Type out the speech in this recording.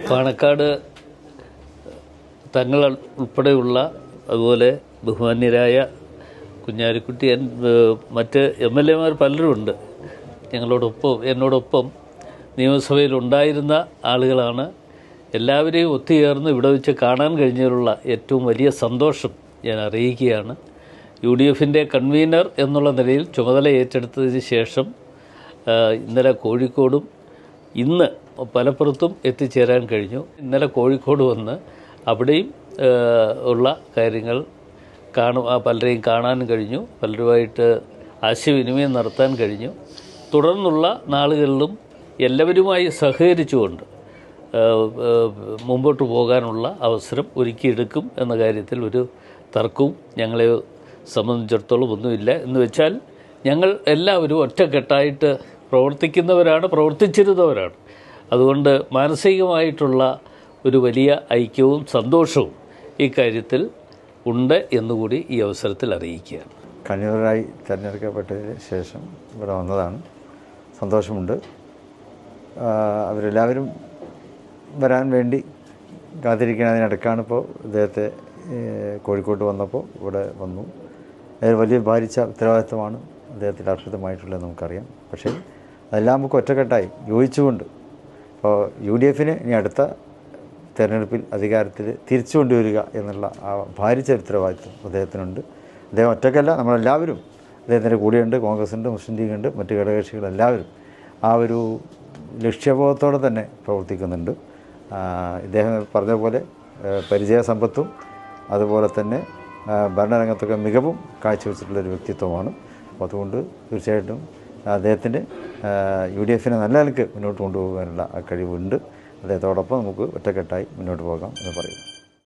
പാണക്കാട് തങ്ങൾ ഉൾപ്പെടെയുള്ള അതുപോലെ ബഹുമാന്യരായ കുഞ്ഞാലിക്കുട്ടി മറ്റ് MLA പലരുമുണ്ട് എന്നോടൊപ്പം നിയമസഭയിലുണ്ടായിരുന്ന ആളുകളാണ്. എല്ലാവരെയും ഒത്തുചേർന്ന് ഇവിടെ വെച്ച് കാണാൻ കഴിഞ്ഞതിലുള്ള ഏറ്റവും വലിയ സന്തോഷം ഞാൻ അറിയിക്കുകയാണ്. UDFൻ്റെ കൺവീനർ എന്നുള്ള നിലയിൽ ചുമതല ഏറ്റെടുത്തതിന് ശേഷം ഇന്നലെ കോഴിക്കോടും ഇന്ന് മലപ്പുറത്തും എത്തിച്ചേരാൻ കഴിഞ്ഞു. ഇന്നലെ കോഴിക്കോട് വന്ന് അവിടെയും ഉള്ള കാര്യങ്ങൾ പലരെയും കാണാനും കഴിഞ്ഞു, പലരുമായിട്ട് ആശയവിനിമയം നടത്താൻ കഴിഞ്ഞു. തുടർന്നുള്ള നാളുകളിലും എല്ലാവരുമായി സഹകരിച്ചുകൊണ്ട് മുമ്പോട്ട് പോകാനുള്ള അവസരം ഒരുക്കിയെടുക്കും എന്ന കാര്യത്തിൽ ഒരു തർക്കവും ഞങ്ങളെ സംബന്ധിച്ചിടത്തോളം ഒന്നുമില്ല. എന്ന് വെച്ചാൽ ഞങ്ങൾ എല്ലാവരും ഒറ്റക്കെട്ടായിട്ട് പ്രവർത്തിച്ചിരുന്നവരാണ്. അതുകൊണ്ട് മാനസികമായിട്ടുള്ള ഒരു വലിയ ഐക്യവും സന്തോഷവും ഈ കാര്യത്തിൽ ഉണ്ട് എന്നുകൂടി ഈ അവസരത്തിൽ അറിയിക്കുകയാണ്. കൺവീനറായി തിരഞ്ഞെടുക്കപ്പെട്ടതിന് ശേഷം ഇവിടെ വന്നതാണ്. സന്തോഷമുണ്ട്. അവരെല്ലാവരും വരാൻ വേണ്ടി കാത്തിരിക്കുന്നതിനിടയ്ക്കാണ് ഇപ്പോൾ ഇദ്ദേഹത്തെ കോഴിക്കോട്ട് വന്നപ്പോൾ ഇവിടെ വന്നു. വലിയ ഭാരിച്ച ഉത്തരവാദിത്വമാണ് അദ്ദേഹത്തിന് അർപ്പിതമായിട്ടുള്ളത് നമുക്കറിയാം. പക്ഷേ അതെല്ലാം നമുക്ക് ഒറ്റക്കെട്ടായി യോജിച്ചുകൊണ്ട് ഇപ്പോൾ UDFന് ഇനി അടുത്ത തെരഞ്ഞെടുപ്പിൽ അധികാരത്തിൽ തിരിച്ചു കൊണ്ടുവരിക എന്നുള്ള ആ ഭാരിച്ച ഉത്തരവാദിത്വം അദ്ദേഹത്തിനുണ്ട്. അദ്ദേഹം ഒറ്റക്കല്ല, നമ്മളെല്ലാവരും അദ്ദേഹത്തിൻ്റെ കൂടെയുണ്ട്. കോൺഗ്രസുണ്ട്, മുസ്ലിം ലീഗുണ്ട്, മറ്റ് ഘടകകക്ഷികളെല്ലാവരും ആ ഒരു ലക്ഷ്യബോധത്തോടെ തന്നെ പ്രവർത്തിക്കുന്നുണ്ട്. ഇദ്ദേഹം പറഞ്ഞ പോലെ പരിചയസമ്പത്തും അതുപോലെ തന്നെ ഭരണരംഗത്തൊക്കെ മികവും കാഴ്ചവെച്ചിട്ടുള്ളൊരു വ്യക്തിത്വമാണ്. അപ്പോൾ അതുകൊണ്ട് തീർച്ചയായിട്ടും അദ്ദേഹത്തിന് UDFനെ നല്ല നിലക്ക് മുന്നോട്ട് കൊണ്ടുപോകാനുള്ള ആ കഴിവുണ്ട്. അദ്ദേഹത്തോടൊപ്പം നമുക്ക് ഒറ്റക്കെട്ടായി മുന്നോട്ട് പോകാം എന്ന് പറയും.